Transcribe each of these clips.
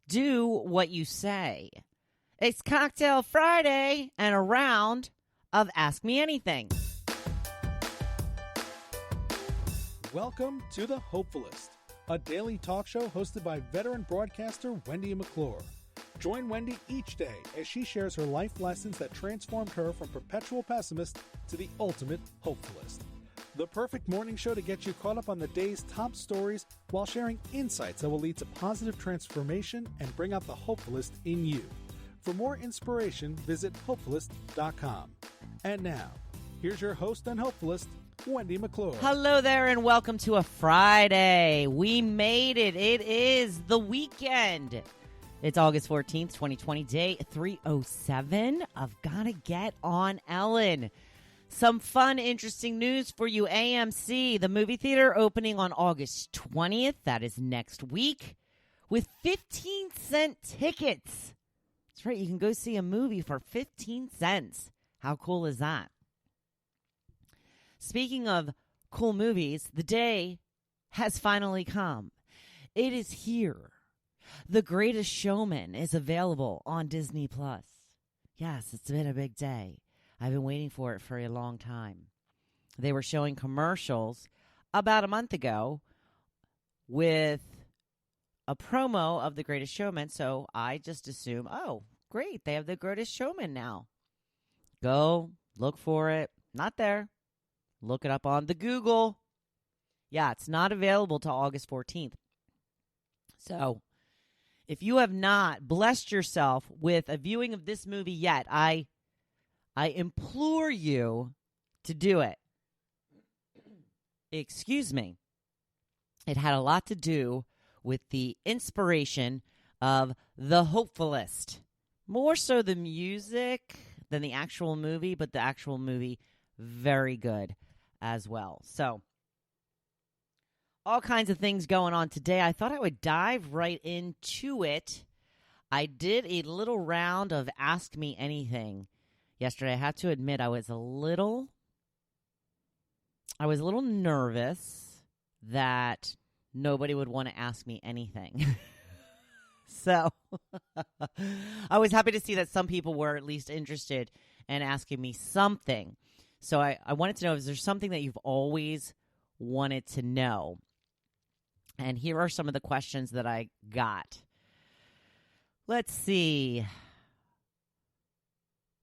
do what you say. It's Cocktail Friday and a round of Ask Me Anything. Welcome to the Hopefulist, a daily talk show hosted by veteran broadcaster Wendy McClure. Join Wendy each day as she shares her life lessons that transformed her from perpetual pessimist to the ultimate hopefulist. The perfect morning show to get you caught up on the day's top stories while sharing insights that will lead to positive transformation and bring out the hopefulist in you. For more inspiration, visit hopefulist.com. And now, here's your host and hopefulist, Wendy McClure. Hello there and welcome to a Friday. We made it. It is the weekend. It's August 14th, 2020, day 307 of Gotta Get on Ellen. Some fun, interesting news for you. AMC, the movie theater, opening on August 20th. That is next week with 15-cent tickets. That's right. You can go see a movie for 15 cents. How cool is that? Speaking of cool movies, the day has finally come. It is here. The Greatest Showman is available on Disney+. Yes, it's been a big day. I've been waiting for it for a long time. They were showing commercials about a month ago with a promo of The Greatest Showman, so I just assume, oh, great, they have The Greatest Showman now. Go, look for it. Not there. Look it up on the Google. Yeah, it's not available till August 14th. So, if you have not blessed yourself with a viewing of this movie yet, I implore you to do it. Excuse me. It had a lot to do with the inspiration of The Hopefulist. More so the music than the actual movie, but the actual movie, very good as well. So, all kinds of things going on today. I thought I would dive right into it. I did a little round of Ask Me Anything yesterday. I have to admit I was a little nervous that nobody would want to ask me anything. So I was happy to see that some people were at least interested in asking me something. So I wanted to know, is there something that you've always wanted to know? And here are some of the questions that I got. Let's see.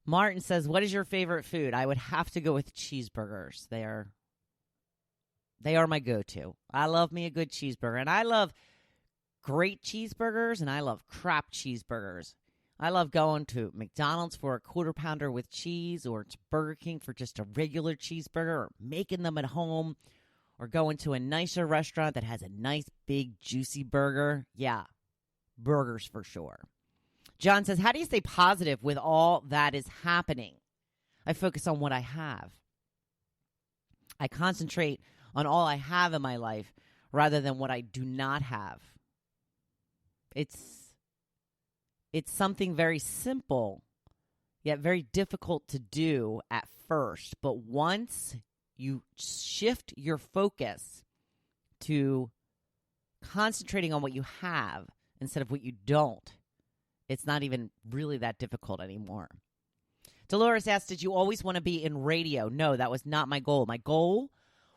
Martin says, what is your favorite food? I would have to go with cheeseburgers. They are my go-to. I love me a good cheeseburger. And I love great cheeseburgers, and I love crap cheeseburgers. I love going to McDonald's for a quarter pounder with cheese, or to Burger King for just a regular cheeseburger, or making them at home, or going to a nicer restaurant that has a nice, big, juicy burger. Yeah, burgers for sure. John says, how do you stay positive with all that is happening? I focus on what I have. I concentrate on all I have in my life rather than what I do not have. It's something very simple, yet very difficult to do at first. But once you shift your focus to concentrating on what you have instead of what you don't, it's not even really that difficult anymore. Dolores asked, did you always want to be in radio? No, that was not my goal. My goal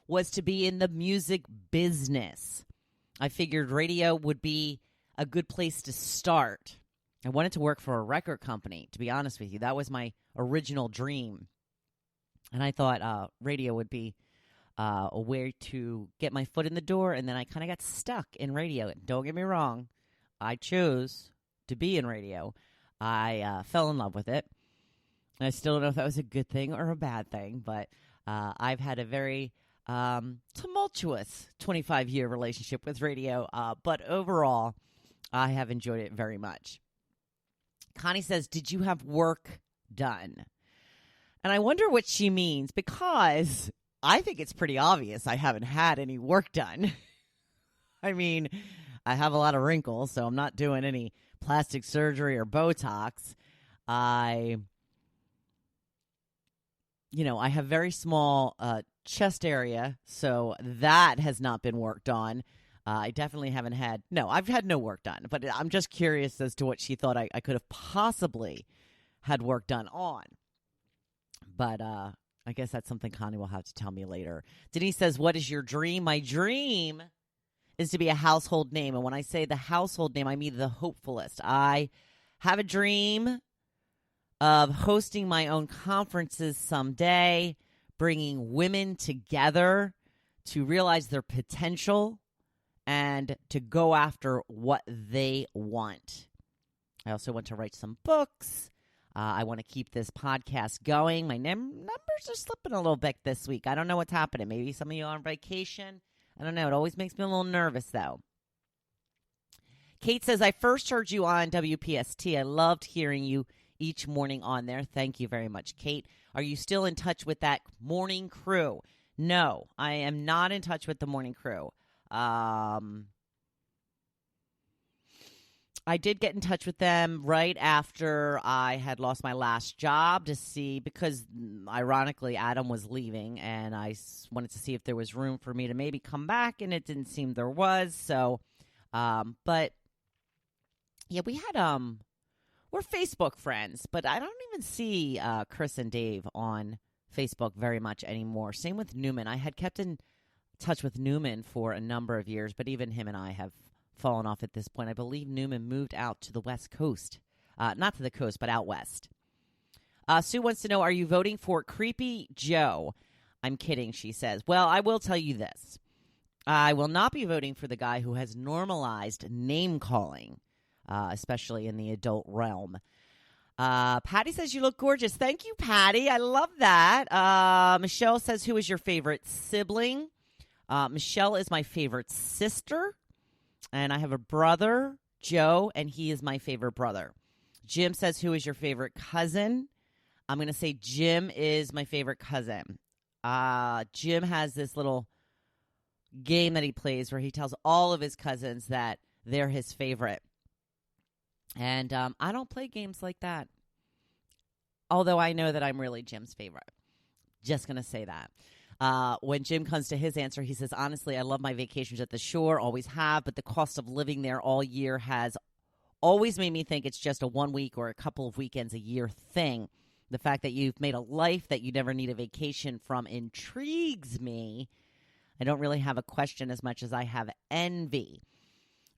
was to be in the music business. I figured radio would be a good place to start. I wanted to work for a record company, to be honest with you. That was my original dream. And I thought radio would be a way to get my foot in the door, and then I kind of got stuck in radio. Don't get me wrong. I chose to be in radio. I fell in love with it. I still don't know if that was a good thing or a bad thing, but I've had a very tumultuous 25-year relationship with radio, but overall, I have enjoyed it very much. Connie says, did you have work done? And I wonder what she means, because I think it's pretty obvious I haven't had any work done. I mean, I have a lot of wrinkles, so I'm not doing any plastic surgery or Botox. I have very small chest area, so that has not been worked on. I definitely haven't had, no, I've had no work done, but I'm just curious as to what she thought I could have possibly had work done on. But I guess that's something Connie will have to tell me later. Denise says, what is your dream? My dream is to be a household name. And when I say the household name, I mean the Hopefulist. I have a dream of hosting my own conferences someday, bringing women together to realize their potential and to go after what they want. I also want to write some books. I want to keep this podcast going. My numbers are slipping a little bit this week. I don't know what's happening. Maybe some of you are on vacation. I don't know. It always makes me a little nervous, though. Kate says, I first heard you on WPST. I loved hearing you each morning on there. Thank you very much, Kate. Are you still in touch with that morning crew? No, I am not in touch with the morning crew. I did get in touch with them right after I had lost my last job to see, because ironically Adam was leaving, and I wanted to see if there was room for me to maybe come back, and it didn't seem there was. So, but yeah, we had, we're Facebook friends, but I don't even see Chris and Dave on Facebook very much anymore. Same with Newman. I had kept in touch with Newman for a number of years, but even him and I have fallen off at this point. I believe Newman moved out to the West Coast. Not to the coast, but out west. Sue wants to know, are you voting for Creepy Joe? I'm kidding, she says. Well, I will tell you this. I will not be voting for the guy who has normalized name-calling, especially in the adult realm. Patty says you look gorgeous. Thank you, Patty. I love that. Michelle says, who is your favorite sibling? Michelle is my favorite sister, and I have a brother, Joe, and he is my favorite brother. Jim says, who is your favorite cousin? I'm going to say Jim is my favorite cousin. Jim has this little game that he plays where he tells all of his cousins that they're his favorite. And I don't play games like that, although I know that I'm really Jim's favorite. Just going to say that. When Jim comes to his answer, he says, honestly, I love my vacations at the shore, always have, but the cost of living there all year has always made me think it's just a 1 week or a couple of weekends a year thing. The fact that you've made a life that you never need a vacation from intrigues me. I don't really have a question as much as I have envy.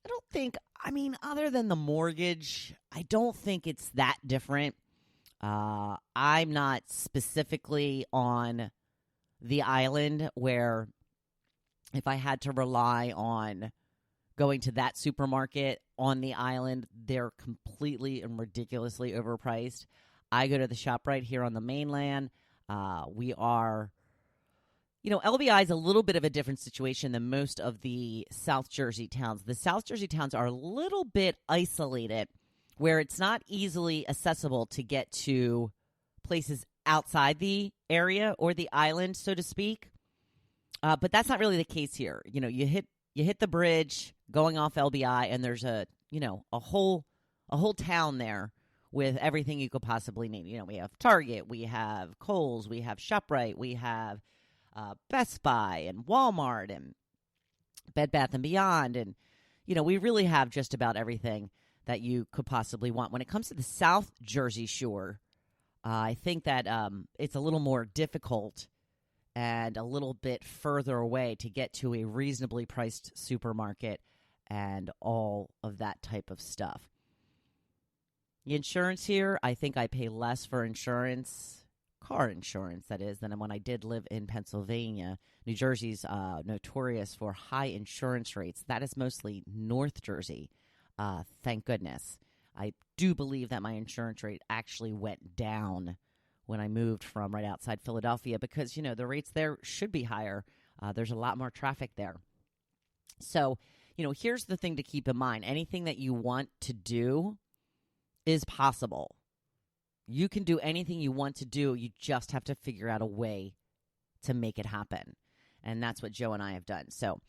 I don't think, other than the mortgage, I don't think it's that different. I'm not specifically on the island where if I had to rely on going to that supermarket on the island, they're completely and ridiculously overpriced. I go to the ShopRite here on the mainland. We are, LBI is a little bit of a different situation than most of the South Jersey towns. The South Jersey towns are a little bit isolated where it's not easily accessible to get to places outside the area or the island, so to speak. But that's not really the case here. You hit the bridge going off LBI, and there's a whole town there with everything you could possibly need. We have Target, we have Kohl's, we have ShopRite, we have Best Buy and Walmart and Bed Bath & Beyond. And, we really have just about everything that you could possibly want. When it comes to the South Jersey Shore, I think that it's a little more difficult and a little bit further away to get to a reasonably priced supermarket and all of that type of stuff. The insurance here, I think I pay less for insurance, car insurance, that is, than when I did live in Pennsylvania. New Jersey's notorious for high insurance rates. That is mostly North Jersey, thank goodness. I do believe that my insurance rate actually went down when I moved from right outside Philadelphia because, the rates there should be higher. There's a lot more traffic there. So, here's the thing to keep in mind. Anything that you want to do is possible. You can do anything you want to do. You just have to figure out a way to make it happen. And that's what Joe and I have done. So,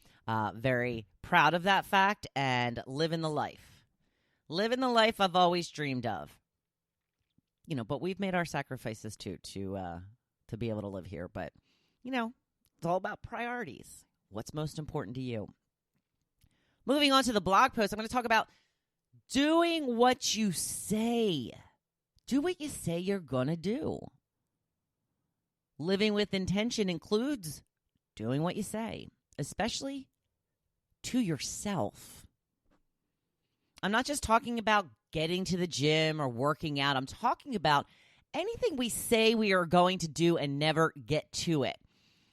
very proud of that fact and living the life. Living the life I've always dreamed of. But we've made our sacrifices too to be able to live here. But, it's all about priorities. What's most important to you? Moving on to the blog post, I'm going to talk about doing what you say. Do what you say you're going to do. Living with intention includes doing what you say, especially to yourself. I'm not just talking about getting to the gym or working out. I'm talking about anything we say we are going to do and never get to it.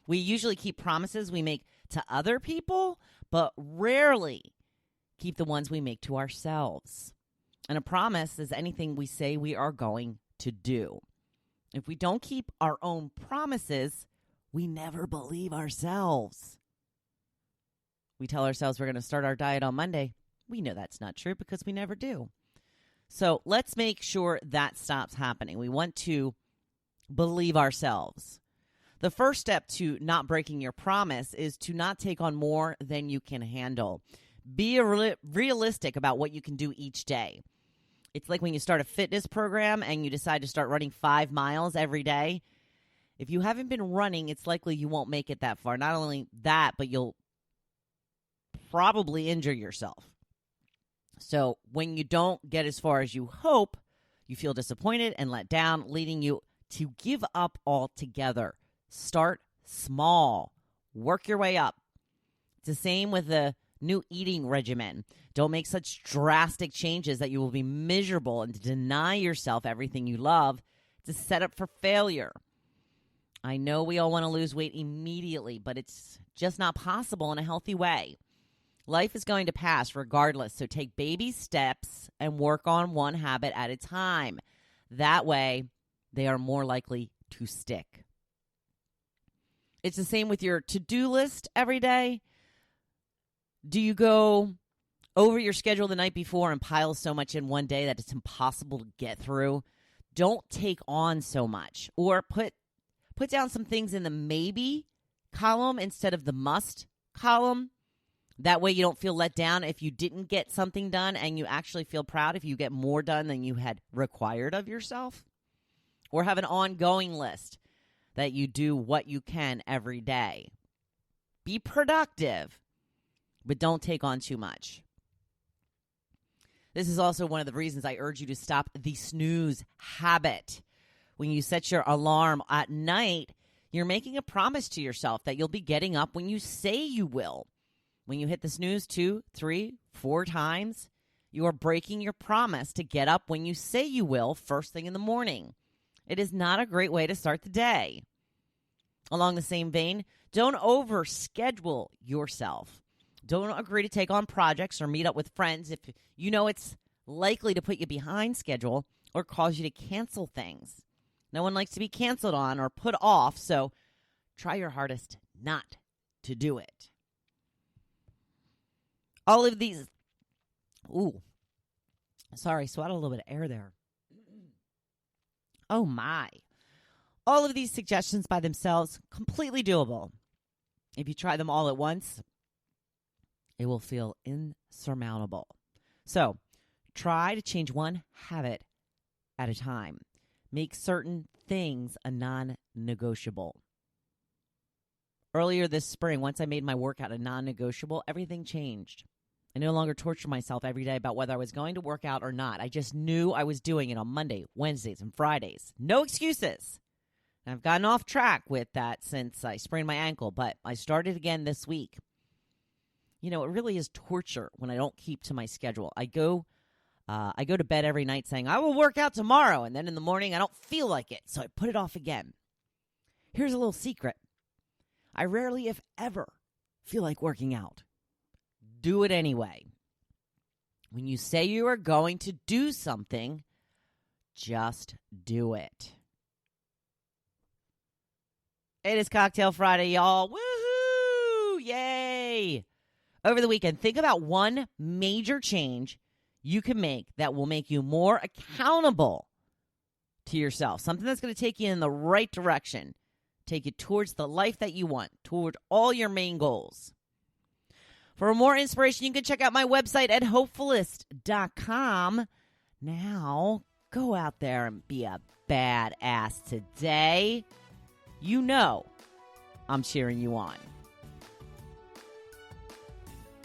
We usually keep promises we make to other people, but rarely keep the ones we make to ourselves. And a promise is anything we say we are going to do. If we don't keep our own promises, we never believe ourselves. We tell ourselves we're going to start our diet on Monday. We know that's not true because we never do. So let's make sure that stops happening. We want to believe ourselves. The first step to not breaking your promise is to not take on more than you can handle. Be realistic about what you can do each day. It's like when you start a fitness program and you decide to start running 5 miles every day. If you haven't been running, it's likely you won't make it that far. Not only that, but you'll probably injure yourself. So when you don't get as far as you hope, you feel disappointed and let down, leading you to give up altogether. Start small. Work your way up. It's the same with the new eating regimen. Don't make such drastic changes that you will be miserable and deny yourself everything you love. It's a setup for failure. I know we all want to lose weight immediately, but it's just not possible in a healthy way. Life is going to pass regardless, so take baby steps and work on one habit at a time. That way, they are more likely to stick. It's the same with your to-do list every day. Do you go over your schedule the night before and pile so much in one day that it's impossible to get through? Don't take on so much. Or put down some things in the maybe column instead of the must column. That way you don't feel let down if you didn't get something done, and you actually feel proud if you get more done than you had required of yourself. Or have an ongoing list that you do what you can every day. Be productive, but don't take on too much. This is also one of the reasons I urge you to stop the snooze habit. When you set your alarm at night, you're making a promise to yourself that you'll be getting up when you say you will. When you hit the snooze 2, 3, 4 times, you are breaking your promise to get up when you say you will first thing in the morning. It is not a great way to start the day. Along the same vein, don't overschedule yourself. Don't agree to take on projects or meet up with friends if you know it's likely to put you behind schedule or cause you to cancel things. No one likes to be canceled on or put off, so try your hardest not to do it. All of these, swallowed a little bit of air there. Oh my. All of these suggestions by themselves, completely doable. If you try them all at once, it will feel insurmountable. So, try to change one habit at a time. Make certain things a non-negotiable. Earlier this spring, once I made my workout a non-negotiable, everything changed. I no longer tortured myself every day about whether I was going to work out or not. I just knew I was doing it on Monday, Wednesdays, and Fridays. No excuses. And I've gotten off track with that since I sprained my ankle, but I started again this week. You know, it really is torture when I don't keep to my schedule. I go to bed every night saying, I will work out tomorrow, and then in the morning I don't feel like it, so I put it off again. Here's a little secret. I rarely, if ever, feel like working out. Do it anyway. When you say you are going to do something, just do it. It is Cocktail Friday, y'all. Woohoo! Yay! Over the weekend, think about one major change you can make that will make you more accountable to yourself. Something that's going to take you in the right direction. Take you towards the life that you want, toward all your main goals. For more inspiration, you can check out my website at hopefulist.com. Now, go out there and be a badass today. You know I'm cheering you on.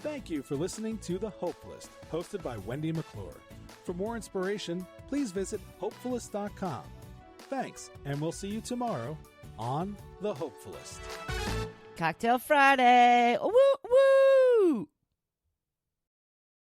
Thank you for listening to The Hopefulist, hosted by Wendy McClure. For more inspiration, please visit hopefulist.com. Thanks, and we'll see you tomorrow on The Hopefulist. Cocktail Friday. Woo!